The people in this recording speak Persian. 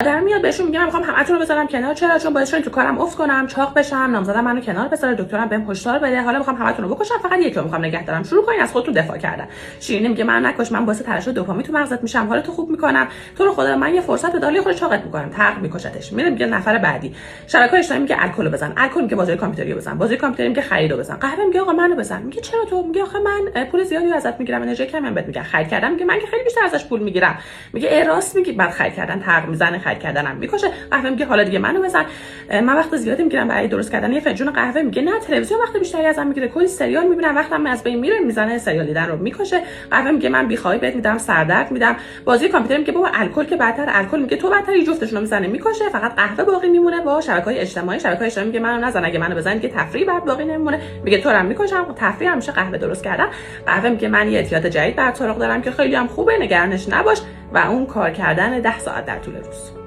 در میاد بهشون میگم میخوام همتون رو بذارم کنار. چرا؟ چون باعث شدین تو کارم افت کنم، چاق بشم، نامزدم منو کنار بذاره، دکترم بهم هشدار بده، حالا میخوام همتون رو بکشم، فقط یکی رو میخوام نگه دارم. شروع کنین از خودتون دفاع کردن. شیرینی میگه من نکش، من باعث ترشح دوپامین تو مغزت میشم، حالتو خوب میکنم، تو رو خدا من یه فرصت بدالی خود چاقت میکنم، تق میکشتش. میره میگه نفر بعدی شبکه‌های اجتماعی میگه الکل بزن، الکل میگه بازی کامپیوتری بزن، بازی کامپیوتری میگه خریدو بزن، قهوه میگه آقا منو بزن. میگه چرا تو؟ میگه آخه من پول زیادی ازت میگیرم، انرژی کمی هم بهت میگم، خرید کردم میگه من که خیلی بیشتر ازش پول میگیرم. میگه راست میگی، بعد خرید کردن تق میزنه، خرید کردنم میکشه. قهوه میگه حالا دیگه منو بزن، من وقت زیادی میگیرم برای درست کردن یه فنجون قهوه. میگه نه تلویزیون وقت بیشتری ازم میگیره، کلی سریال میبینم، وقتم از بین میره، میزنه سریال دیدن رو میکشه. قهوه میگه من بیخوابی بهت میدم، سردرد میدم. بازی کامپیوتر میگه بابا الکل که بدتر، الکل میگه تو بدتری، جفتشون رو میزنه میکشه، فقط قهوه باقی میمونه با شبکه‌های اجتماعی. شبکه‌های اجتماعی میگه منو نزن، اگه منو بزنی که تفریح بعد باقی نمیمونه. میگه تو رو هم میکشم، تفریح همیشه قهوه درست کردن. قهوه میگه من یه اعتیاد جدید بر سراغ دارم که خیلی هم خوبه، نگرانش نباش، و اون کار کردن 10 ساعت در طول روز.